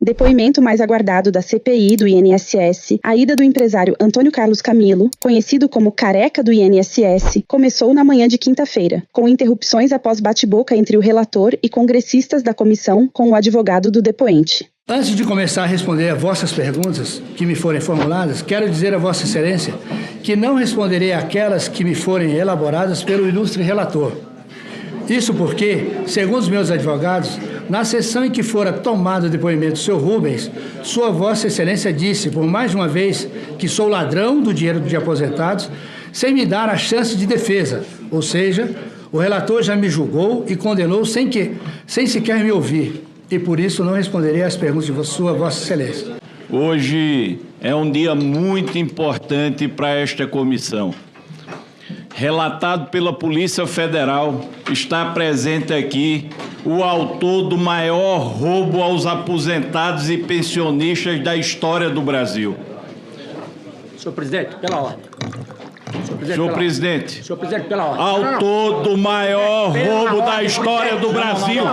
Depoimento mais aguardado da CPI do INSS, a ida do empresário Antônio Carlos Camilo, conhecido como Careca do INSS, começou na manhã de quinta-feira, com interrupções após bate-boca entre o relator e congressistas da comissão com o advogado do depoente. Antes de começar a responder a vossas perguntas que me forem formuladas, quero dizer a Vossa Excelência que não responderei àquelas que me forem elaboradas pelo ilustre relator. Isso porque, segundo os meus advogados, na sessão em que fora tomado o depoimento do senhor Rubens, sua Vossa Excelência disse, por mais de uma vez, que sou ladrão do dinheiro de aposentados, sem me dar a chance de defesa, ou seja, o relator já me julgou e condenou sem sequer me ouvir. E por isso não responderei às perguntas de sua Vossa Excelência. Hoje é um dia muito importante para esta comissão. Relatado pela Polícia Federal, está presente aqui o autor do maior roubo aos aposentados e pensionistas da história do Brasil. Senhor presidente, pela ordem. Senhor presidente, pela ordem. Autor do maior roubo da história do Brasil.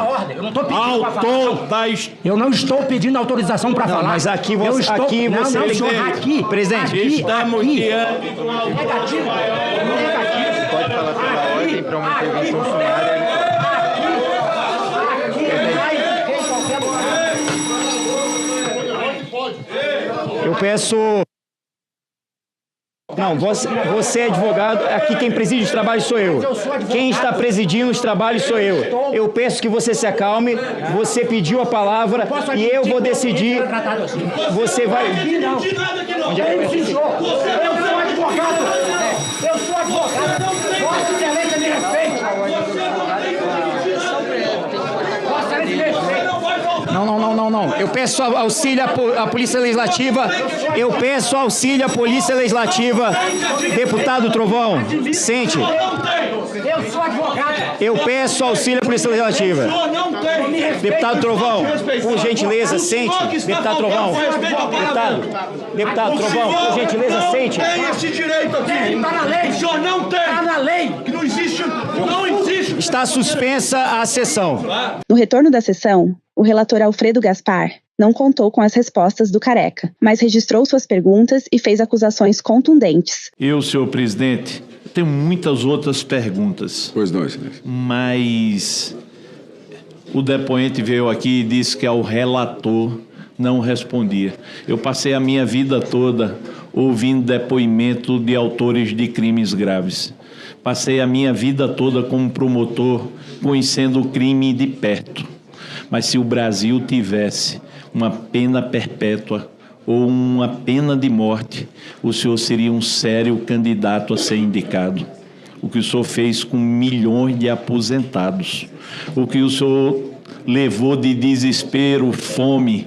Eu não estou pedindo autorização para falar. Mas aqui você presidente, estamos diante do negativo. Pode falar pela ordem para uma intervenção sumária. Eu peço... Não, você é advogado, aqui quem preside os trabalhos sou eu. Quem está presidindo os trabalhos sou eu. Eu peço que você se acalme, você pediu a palavra e eu vou decidir. Você vai... Onde é que eu Eu sou advogado. Vossa Excelência me respeite. Vossa Excelência me respeite. Não. Eu peço auxílio à Polícia Legislativa. Eu peço auxílio à Polícia Legislativa. Deputado Trovão, sente. Eu sou advogado. Eu peço auxílio à Polícia Legislativa. Deputado Trovão, por gentileza, sente. Deputado Trovão. Deputado Trovão, por gentileza, sente. Tem esse direito aqui. Está na lei. O senhor não tem. Está na lei. Que não existe. Não existe. Está suspensa a sessão. No retorno da sessão, o relator Alfredo Gaspar não contou com as respostas do Careca, mas registrou suas perguntas e fez acusações contundentes. Eu, senhor presidente, tenho muitas outras perguntas. Pois não, excelência. Mas o depoente veio aqui e disse que ao relator não respondia. Eu passei a minha vida toda ouvindo depoimento de autores de crimes graves. Passei a minha vida toda como promotor conhecendo o crime de perto. Mas se o Brasil tivesse uma pena perpétua ou uma pena de morte, o senhor seria um sério candidato a ser indicado. O que o senhor fez com milhões de aposentados, o que o senhor levou de desespero, fome,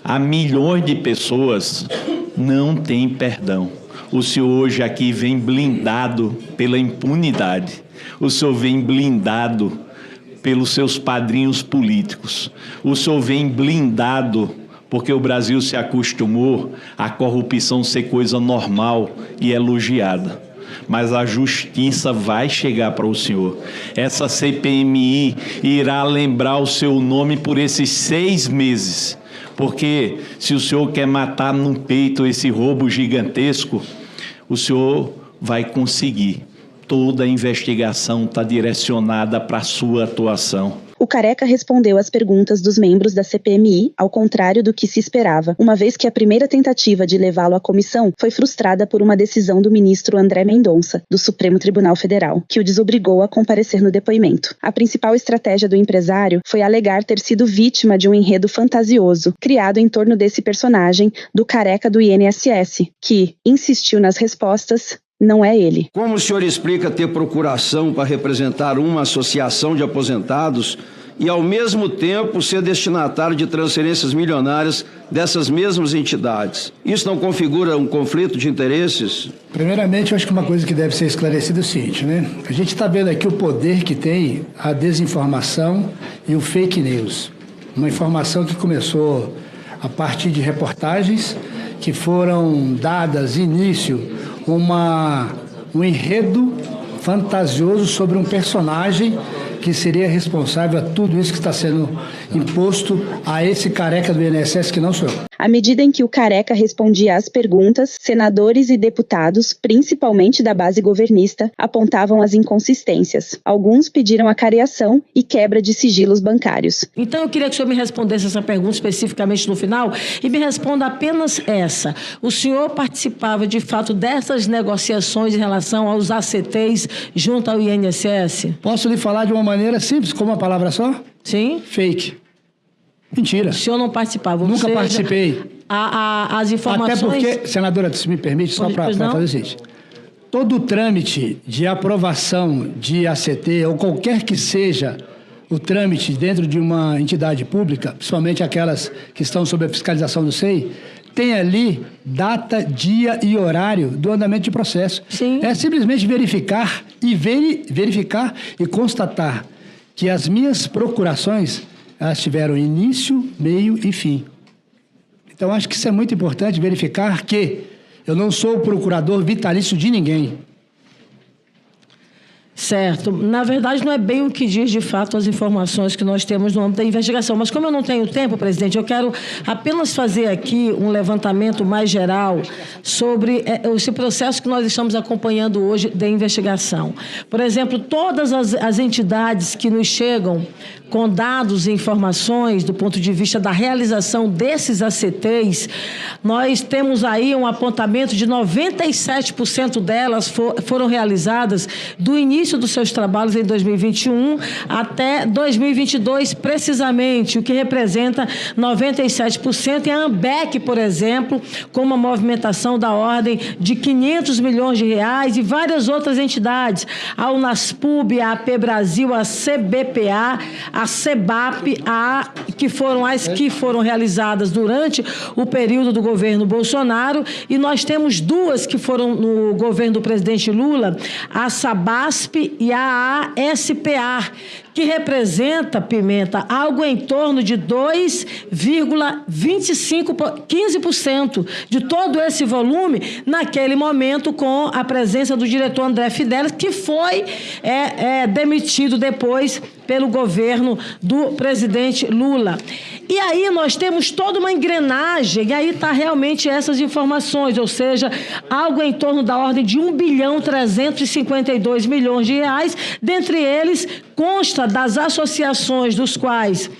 a milhões de pessoas, não tem perdão. O senhor hoje aqui vem blindado pela impunidade. O senhor vem blindado pelos seus padrinhos políticos. O senhor vem blindado porque o Brasil se acostumou a corrupção ser coisa normal e elogiada. Mas a justiça vai chegar para o senhor. Essa CPMI irá lembrar o seu nome por esses 6 meses. Porque se o senhor quer matar no peito esse roubo gigantesco, o senhor vai conseguir. Toda a investigação está direcionada para a sua atuação. O Careca respondeu às perguntas dos membros da CPMI, ao contrário do que se esperava, uma vez que a primeira tentativa de levá-lo à comissão foi frustrada por uma decisão do ministro André Mendonça, do Supremo Tribunal Federal, que o desobrigou a comparecer no depoimento. A principal estratégia do empresário foi alegar ter sido vítima de um enredo fantasioso, criado em torno desse personagem, do Careca do INSS, que insistiu nas respostas. Não é ele. Como o senhor explica ter procuração para representar uma associação de aposentados e, ao mesmo tempo, ser destinatário de transferências milionárias dessas mesmas entidades? Isso não configura um conflito de interesses? Primeiramente, eu acho que uma coisa que deve ser esclarecida é o seguinte, né? A gente está vendo aqui o poder que tem a desinformação e o fake news. Uma informação que começou a partir de reportagens que foram dadas início um enredo fantasioso sobre um personagem que seria responsável a tudo isso que está sendo imposto a esse careca do INSS que não sou eu. À medida em que o careca respondia às perguntas, senadores e deputados, principalmente da base governista, apontavam as inconsistências. Alguns pediram a cariação e quebra de sigilos bancários. Então eu queria que o senhor me respondesse essa pergunta especificamente no final e me responda apenas essa. O senhor participava de fato dessas negociações em relação aos ACTs junto ao INSS? Posso lhe falar de uma maneira simples, com uma palavra só? Sim. Fake. Mentira. O senhor não participava? Nunca participei. As informações... Até porque, senadora, se me permite, só para fazer o seguinte. Todo o trâmite de aprovação de ACT, ou qualquer que seja o trâmite dentro de uma entidade pública, principalmente aquelas que estão sob a fiscalização do SEI, tem ali data, dia e horário do andamento de processo. Sim. É simplesmente verificar e constatar que as minhas procurações, elas tiveram início, meio e fim. Então, acho que isso é muito importante, verificar que eu não sou o procurador vitalício de ninguém. Certo. Na verdade, não é bem o que diz, de fato, as informações que nós temos no âmbito da investigação. Mas, como eu não tenho tempo, presidente, eu quero apenas fazer aqui um levantamento mais geral sobre esse processo que nós estamos acompanhando hoje da investigação. Por exemplo, todas as entidades que nos chegam com dados e informações do ponto de vista da realização desses ACTs, nós temos aí um apontamento de 97% delas foram realizadas do início dos seus trabalhos em 2021 até 2022, precisamente, o que representa 97%. E a AMBEC, por exemplo, com uma movimentação da ordem de 500 milhões de reais, e várias outras entidades, a Unaspub, a AP Brasil, a CBPA, a CEBAP, que foram as que foram realizadas durante o período do governo Bolsonaro, e nós temos duas que foram no governo do presidente Lula, a SABASP e a ASPA, que representa, Pimenta, algo em torno de 15% de todo esse volume, naquele momento, com a presença do diretor André Fidelis, que foi demitido depois pelo governo do presidente Lula. E aí nós temos toda uma engrenagem, e aí está realmente essas informações, ou seja, algo em torno da ordem de 1.352 bilhões de reais, dentre eles consta das associações dos quais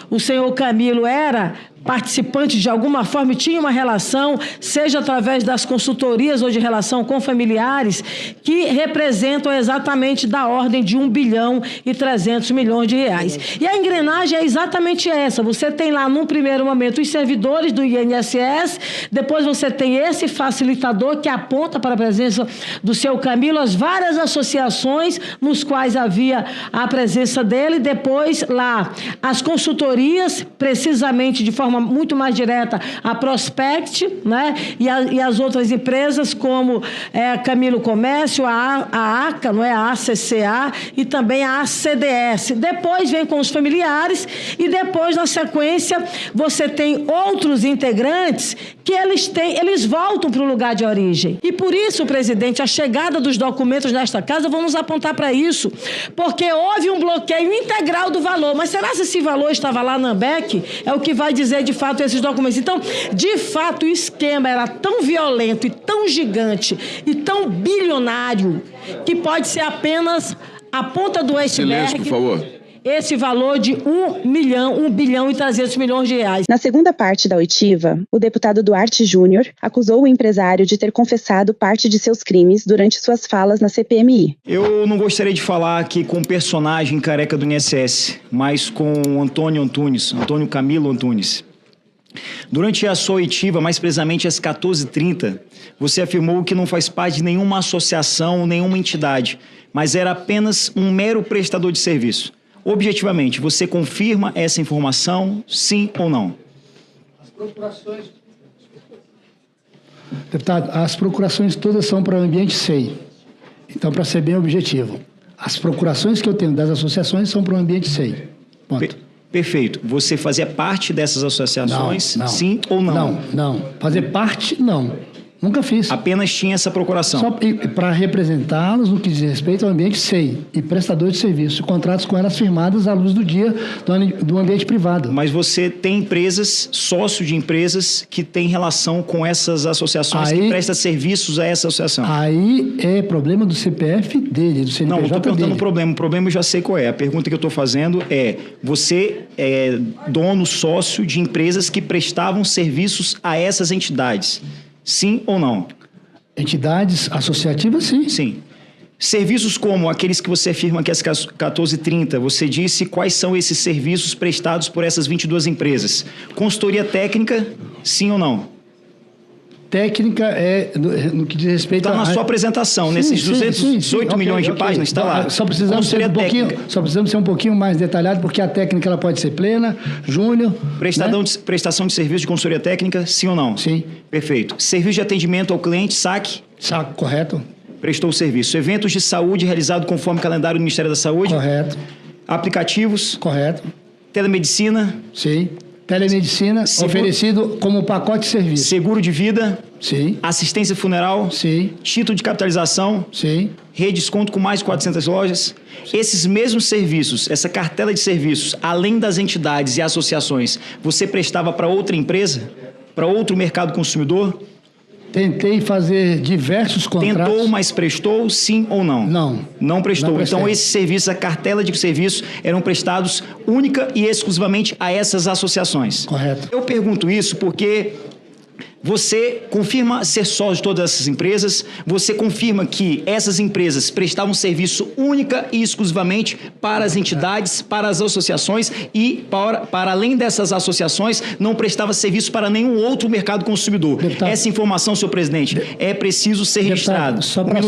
o senhor Camilo era participante de alguma forma e tinha uma relação, seja através das consultorias ou de relação com familiares, que representam exatamente da ordem de 1.300 bilhões de reais. E a engrenagem é exatamente essa. Você tem lá, num primeiro momento, os servidores do INSS, depois você tem esse facilitador que aponta para a presença do seu Camilo, as várias associações nos quais havia a presença dele, depois lá as consultorias, precisamente de forma muito mais direta, a Prospect, né? E as outras empresas como Camilo Comércio, a ACA, não é? A ACCA e também a ACDS. Depois vem com os familiares e depois, na sequência, você tem outros integrantes que eles voltam para o lugar de origem. E por isso, presidente, a chegada dos documentos nesta casa, vamos apontar para isso, porque houve um bloqueio integral do valor. Mas será que esse valor estava lá na AMBEC? É o que vai dizer, de fato, esses documentos. Então, de fato, o esquema era tão violento e tão gigante e tão bilionário que pode ser apenas a ponta do iceberg. Silêncio, por favor. Esse valor de 1 bilhão e 300 milhões de reais. Na segunda parte da oitiva, o deputado Duarte Júnior acusou o empresário de ter confessado parte de seus crimes durante suas falas na CPMI. Eu não gostaria de falar aqui com o personagem careca do INSS, mas com Antônio Camilo Antunes. Durante a sua oitiva, mais precisamente às 14h30, você afirmou que não faz parte de nenhuma associação, nenhuma entidade, mas era apenas um mero prestador de serviço. Objetivamente, você confirma essa informação, sim ou não? Deputado, as procurações todas são para o ambiente SEI. Então, para ser bem objetivo, as procurações que eu tenho das associações são para o ambiente SEI. Ponto. Perfeito. Você fazia parte dessas associações, não. Sim ou não? Não. Fazer parte, não. Nunca fiz. Apenas tinha essa procuração. Só para representá-los no que diz respeito ao ambiente SEI e prestador de serviço. Contratos com elas firmados à luz do dia do ambiente privado. Mas você tem empresas, sócio de empresas, que tem relação com essas associações, que prestam serviços a essa associação. Aí é problema do CPF dele, do CNPJ dele. Não, eu estou perguntando o problema. O problema eu já sei qual é. A pergunta que eu estou fazendo é: você é dono, sócio de empresas que prestavam serviços a essas entidades? Sim ou não? Entidades associativas, sim. Sim. Serviços como aqueles que você afirma que é as 1430, você disse quais são esses serviços prestados por essas 22 empresas. Consultoria técnica, sim ou não? Técnica é no que diz respeito Está na sua apresentação, nesses 218 milhões de páginas, está lá. Só precisamos ser um pouquinho mais detalhado, porque a técnica ela pode ser plena, júnior. Prestação de serviço de consultoria técnica, sim ou não? Sim. Perfeito. Serviço de atendimento ao cliente, saque? Saque, correto. Prestou o serviço. Eventos de saúde realizado conforme o calendário do Ministério da Saúde? Correto. Aplicativos? Correto. Telemedicina? Sim. Telemedicina oferecido como pacote de serviço. Seguro de vida? Sim. Assistência funeral? Sim. Título de capitalização? Sim. Rede de desconto com mais de 400 lojas? Esses mesmos serviços, essa cartela de serviços, além das entidades e associações, você prestava para outra empresa? Para outro mercado consumidor? Tentei fazer diversos contratos. Tentou, mas prestou, sim ou não? Não. Não prestou. Não então, esses serviços, a cartela de serviços, eram prestados única e exclusivamente a essas associações. Correto. Eu pergunto isso porque você confirma ser sócio de todas essas empresas, você confirma que essas empresas prestavam serviço única e exclusivamente para as entidades, para as associações e, para além dessas associações, não prestava serviço para nenhum outro mercado consumidor. Deputado, essa informação, senhor presidente, é preciso ser registrado. Só para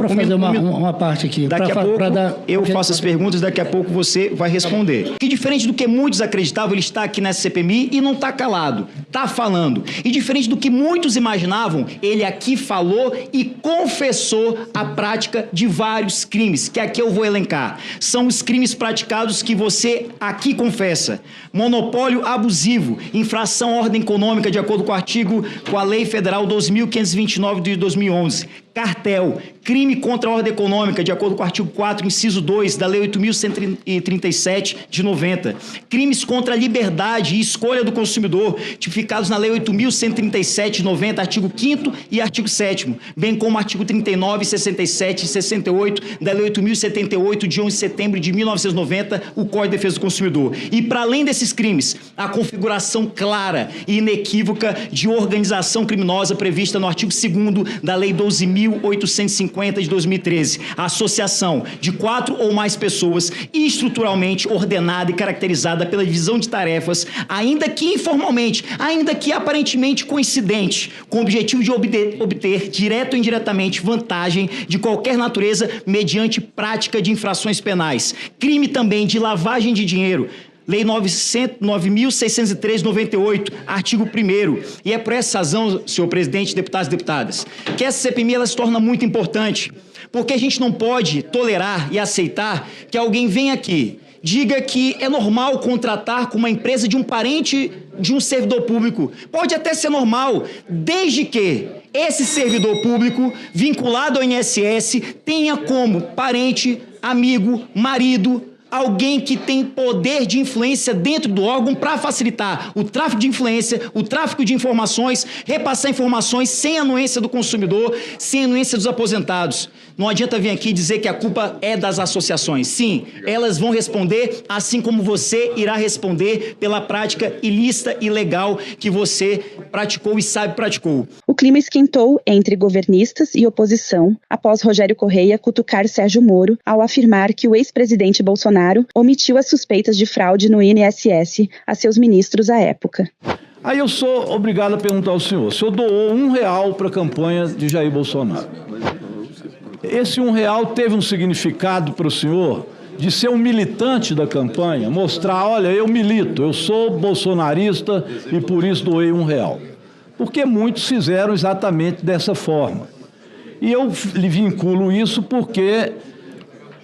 fazer uma parte aqui. Daqui a pouco eu faço as perguntas, daqui a pouco você vai responder. Que diferente do que muitos acreditavam, ele está aqui nessa CPMI e não está calado, está falando. E diferente do que muitos imaginavam, ele aqui falou e confessou a prática de vários crimes, que aqui eu vou elencar. São os crimes praticados que você aqui confessa. Monopólio abusivo, infração à ordem econômica de acordo com a Lei Federal 12.529 de 2011. Cartel, crime contra a ordem econômica, de acordo com o artigo 4, inciso 2 da Lei 8.137 de 90. Crimes contra a liberdade e escolha do consumidor, tipificados na Lei 8.137 de 90, artigo 5º e artigo 7º, bem como artigo 39, 67 e 68 da Lei 8.078 de 11 de setembro de 1990, o Código de Defesa do Consumidor. E, para além desses crimes, a configuração clara e inequívoca de organização criminosa prevista no artigo 2º da Lei 12.850 de 2013, a associação de 4 ou mais pessoas estruturalmente ordenada e caracterizada pela divisão de tarefas, ainda que informalmente, ainda que aparentemente coincidente, com o objetivo de obter direto ou indiretamente vantagem de qualquer natureza mediante prática de infrações penais. Crime também de lavagem de dinheiro, Lei 9.603 de 98, artigo 1º. E é por essa razão, senhor presidente, deputados e deputadas, que essa CPMI ela se torna muito importante, porque a gente não pode tolerar e aceitar que alguém venha aqui, diga que é normal contratar com uma empresa de um parente de um servidor público. Pode até ser normal, desde que esse servidor público, vinculado ao INSS, tenha como parente, amigo, marido, alguém que tem poder de influência dentro do órgão para facilitar o tráfico de influência, o tráfico de informações, repassar informações sem anuência do consumidor, sem anuência dos aposentados. Não adianta vir aqui dizer que a culpa é das associações. Sim, elas vão responder, assim como você irá responder pela prática ilícita e ilegal que você praticou e sabe praticou. O clima esquentou entre governistas e oposição após Rogério Correia cutucar Sérgio Moro ao afirmar que o ex-presidente Bolsonaro omitiu as suspeitas de fraude no INSS a seus ministros à época. Aí eu sou obrigado a perguntar ao senhor, o senhor doou R$1 para a campanha de Jair Bolsonaro. Esse R$1 teve um significado para o senhor de ser um militante da campanha, mostrar, olha, eu milito, eu sou bolsonarista e por isso doei R$1. Porque muitos fizeram exatamente dessa forma. E eu lhe vinculo isso porque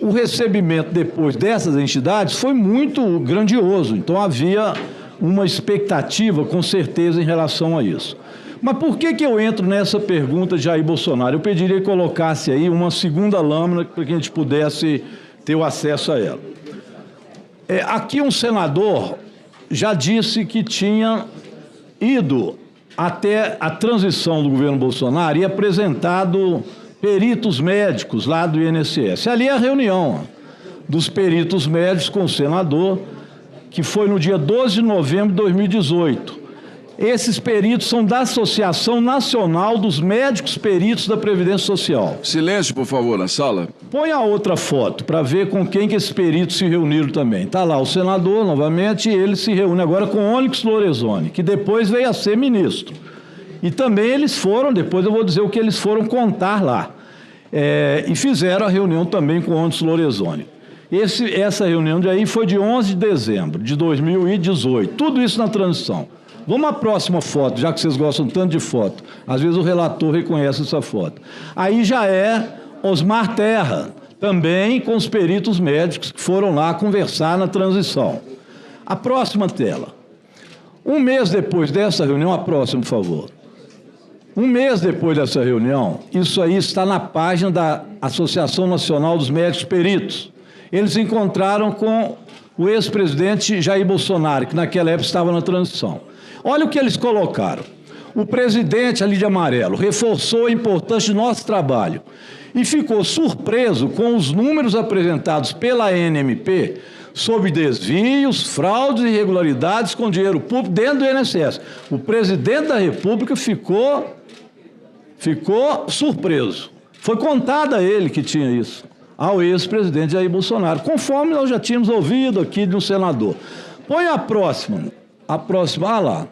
o recebimento depois dessas entidades foi muito grandioso, então havia uma expectativa, com certeza, em relação a isso. Mas por que eu entro nessa pergunta de Jair Bolsonaro? Eu pediria que colocasse aí uma segunda lâmina para que a gente pudesse ter o acesso a ela. Aqui um senador já disse que tinha ido até a transição do governo Bolsonaro e apresentado peritos médicos lá do INSS. Ali é a reunião dos peritos médicos com o senador, que foi no dia 12 de novembro de 2018. Esses peritos são da Associação Nacional dos Médicos Peritos da Previdência Social. Silêncio, por favor, na sala. Põe a outra foto para ver com quem que esses peritos se reuniram também. Está lá o senador, novamente, e ele se reúne agora com Onyx Lorenzoni, que depois veio a ser ministro. E também eles foram, depois eu vou dizer o que eles foram contar lá. E fizeram a reunião também com Onyx Lorenzoni. Essa reunião de aí foi de 11 de dezembro de 2018. Tudo isso na transição. Vamos à próxima foto, já que vocês gostam tanto de foto. Às vezes o relator reconhece essa foto. Aí já é Osmar Terra, também com os peritos médicos que foram lá conversar na transição. A próxima tela. Um mês depois dessa reunião, a próxima, por favor. Um mês depois dessa reunião, isso aí está na página da Associação Nacional dos Médicos Peritos. Eles encontraram com o ex-presidente Jair Bolsonaro, que naquela época estava na transição. Olha o que eles colocaram. O presidente, ali de amarelo, reforçou a importância do nosso trabalho e ficou surpreso com os números apresentados pela ANMP sobre desvios, fraudes e irregularidades com dinheiro público dentro do INSS. O presidente da República ficou surpreso. Foi contado a ele que tinha isso, ao ex-presidente Jair Bolsonaro, conforme nós já tínhamos ouvido aqui de um senador. Põe a próxima. Ah lá,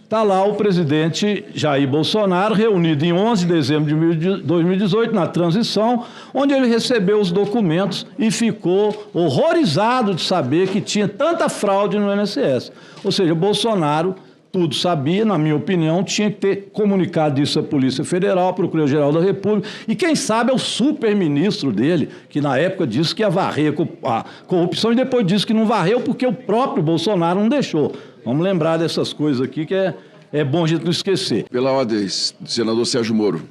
está lá o presidente Jair Bolsonaro, reunido em 11 de dezembro de 2018, na transição, onde ele recebeu os documentos e ficou horrorizado de saber que tinha tanta fraude no INSS. Ou seja, Bolsonaro tudo sabia, na minha opinião, tinha que ter comunicado isso à Polícia Federal, à Procuradoria-Geral da República, e quem sabe é o super-ministro dele, que na época disse que ia varrer a corrupção e depois disse que não varreu porque o próprio Bolsonaro não deixou. Vamos lembrar dessas coisas aqui que é bom a gente não esquecer. Pela ordem, senador Sérgio Moro.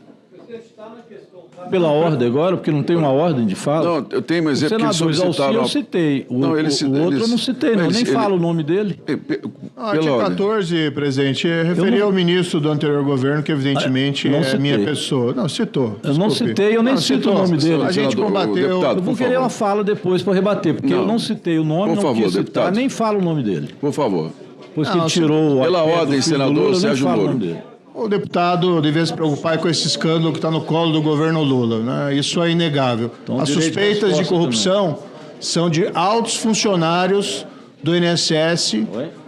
Pela ordem agora, porque não tem uma ordem de fala? Não, eu tenho um exemplo que eles solicitaram. Eu citei. O outro eu não citei, não. Nem falo o nome dele. Artigo 14, presidente, referia ao ministro do anterior governo, que evidentemente é minha pessoa. Não, citou. Eu não citei, eu nem cito o nome dele. A gente combateu... Eu vou querer uma fala depois para rebater, porque eu não citei o nome, não quis citar, nem falo o nome dele. Por favor. Pois que tirou... Pela ordem, senador Sérgio Moro. O deputado devia se preocupar com esse escândalo que está no colo do governo Lula, né? Isso é inegável. Então, as suspeitas de corrupção são de altos funcionários do INSS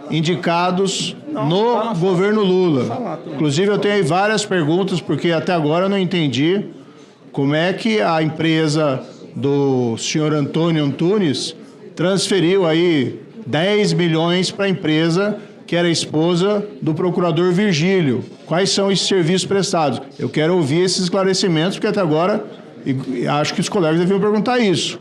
indicados no governo Lula. Inclusive, eu tenho aí várias perguntas, porque até agora eu não entendi como é que a empresa do senhor Antônio Antunes transferiu aí 10 milhões para a empresa que era esposa do procurador Virgílio. Quais são esses serviços prestados? Eu quero ouvir esses esclarecimentos, porque até agora acho que os colegas deviam perguntar isso.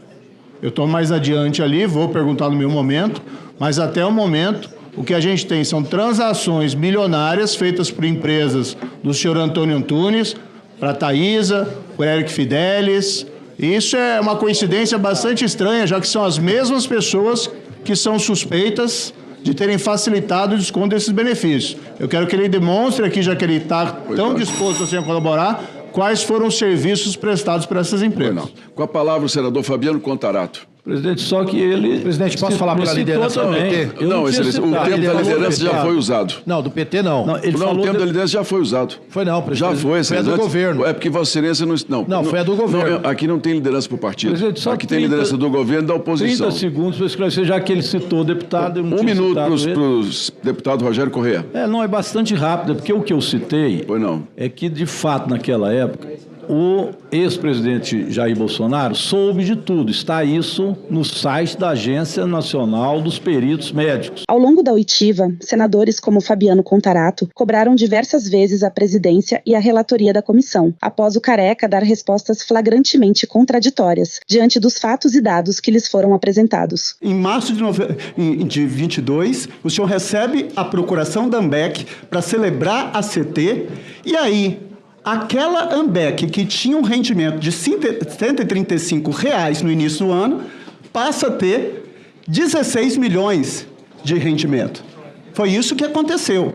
Eu estou mais adiante ali, vou perguntar no meu momento, mas até o momento o que a gente tem são transações milionárias feitas por empresas do senhor Antônio Antunes, para a Taísa, por Eric Fidelis. E isso é uma coincidência bastante estranha, já que são as mesmas pessoas que são suspeitas de terem facilitado o desconto desses benefícios. Eu quero que ele demonstre aqui, já que ele está tão disposto assim a colaborar, quais foram os serviços prestados por essas empresas. Com a palavra o senador Fabiano Contarato. Presidente, só que ele... Presidente, posso falar pela liderança do PT? Não, excelência, o tempo da liderança já foi usado. Não, do PT não. Não, o tempo da liderança já foi usado. Foi não, presidente. Já foi, foi a do governo. É porque Vossa Excelência não... Não, foi a do governo. Aqui não tem liderança por partido. Presidente, só aqui tem liderança do governo e da oposição. 30 segundos para esclarecer, já que ele citou o deputado... Um minuto para o deputado Rogério Corrêa. Não, é bastante rápido, porque o que eu citei é que, de fato, naquela época, o ex-presidente Jair Bolsonaro soube de tudo. Está isso no site da Agência Nacional dos Peritos Médicos. Ao longo da oitiva, senadores como Fabiano Contarato cobraram diversas vezes a presidência e a relatoria da comissão, após o Careca dar respostas flagrantemente contraditórias, diante dos fatos e dados que lhes foram apresentados. Em março de 22, o senhor recebe a procuração da ANBEC para celebrar a CT, e aí, aquela ANBEC que tinha um rendimento de R$ 135 no início do ano, passa a ter 16 milhões de rendimento. Foi isso que aconteceu.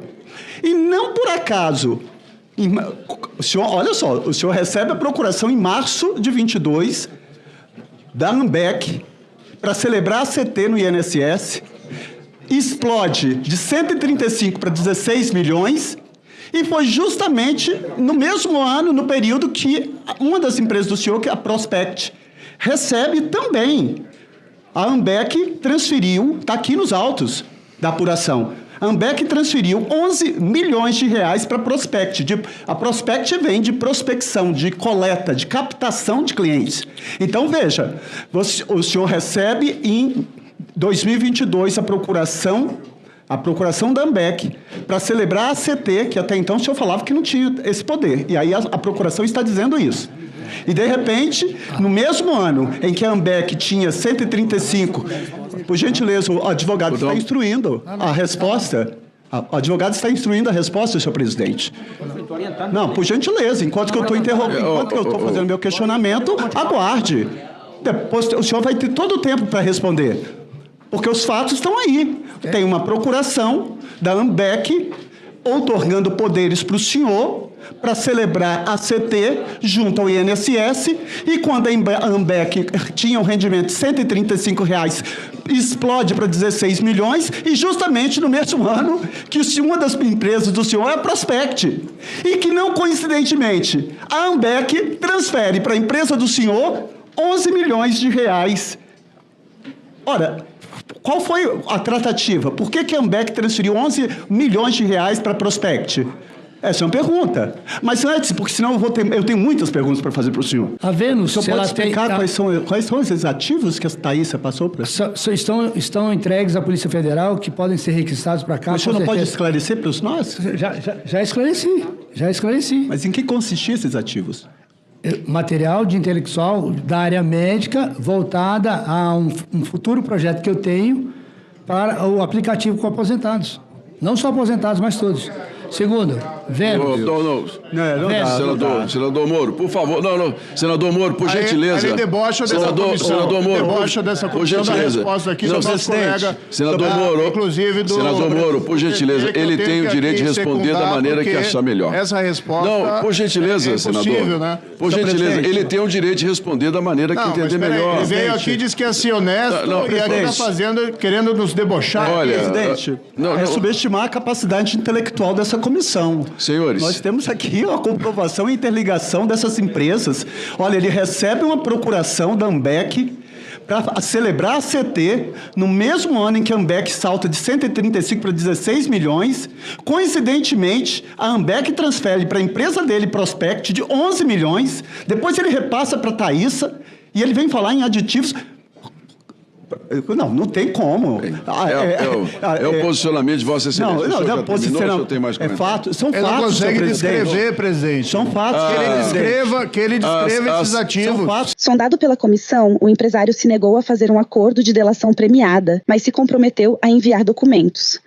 E não por acaso, o senhor, olha só, o senhor recebe a procuração em março de 22 da ANBEC para celebrar a CT no INSS, explode de 135 para 16 milhões, e foi justamente no mesmo ano, no período que uma das empresas do senhor, que é a Prospect, recebe também. A ANBEC transferiu, está aqui nos autos da apuração, a ANBEC transferiu 11 milhões de reais para a Prospect. A Prospect vem de prospecção, de coleta, de captação de clientes. Então, veja, o senhor recebe em 2022 a procuração da ANBEC para celebrar a CT, que até então o senhor falava que não tinha esse poder. E aí a procuração está dizendo isso. E, de repente, no mesmo ano em que a ANBEC tinha 135... Por gentileza, o advogado está instruindo a resposta. O advogado está instruindo a resposta, senhor presidente. Não, por gentileza, enquanto que eu estou interrompendo, enquanto que eu estou fazendo meu questionamento, aguarde. Depois o senhor vai ter todo o tempo para responder. Porque os fatos estão aí. Tem uma procuração da ANBEC outorgando poderes para o senhor para celebrar a CT junto ao INSS, e quando a ANBEC tinha um rendimento de R$ 135, explode para 16 milhões, e justamente no mesmo ano que uma das empresas do senhor é a Prospect, e que não coincidentemente a ANBEC transfere para a empresa do senhor 11 milhões de reais. Ora, qual foi a tratativa? Por que a ANBEC transferiu 11 milhões de reais para a Prospect? Essa é uma pergunta. Mas antes, porque senão eu tenho muitas perguntas para fazer para o senhor. A Vênus, o senhor pode explicar quais são esses ativos que a Thaísa passou para? Estão entregues à Polícia Federal, que podem ser requisitados para cá. Mas o senhor não pode esclarecer para nós? Já esclareci. Mas em que consistiam esses ativos? Material de intelectual da área médica voltada a um futuro projeto que eu tenho para o aplicativo com aposentados. Não só aposentados, mas todos. Segundo, Vênus. Senador Moro, por favor. Senador Moro, por gentileza. Ele debocha dessa comissão. Senador Moro, debocha dessa comissão da resposta aqui do nosso colega. Senador Moro, inclusive do... Senador Moro, por gentileza, ele tem o direito de responder da maneira que achar melhor. Essa resposta... Não, por gentileza, senador. Né? Por gentileza, ele tem o direito de responder da maneira que entender melhor. Ele veio aqui e disse que ia ser honesto e aqui está fazendo, querendo nos debochar. Olha, presidente, é subestimar a capacidade intelectual dessa comissão. Senhores, nós temos aqui a comprovação e interligação dessas empresas. Olha, ele recebe uma procuração da ANBEC para celebrar a CT no mesmo ano em que a ANBEC salta de 135 para 16 milhões. Coincidentemente, a ANBEC transfere para a empresa dele, Prospect, de 11 milhões. Depois ele repassa para a Thaísa e ele vem falar em aditivos... Não tem como. É o posicionamento de Vossa Excelência. Não é posicionamento. É fato. São fatos. Ele não consegue descrever, presidente. São fatos. Que ele descreva esses ativos. Sondado pela comissão, o empresário se negou a fazer um acordo de delação premiada, mas se comprometeu a enviar documentos.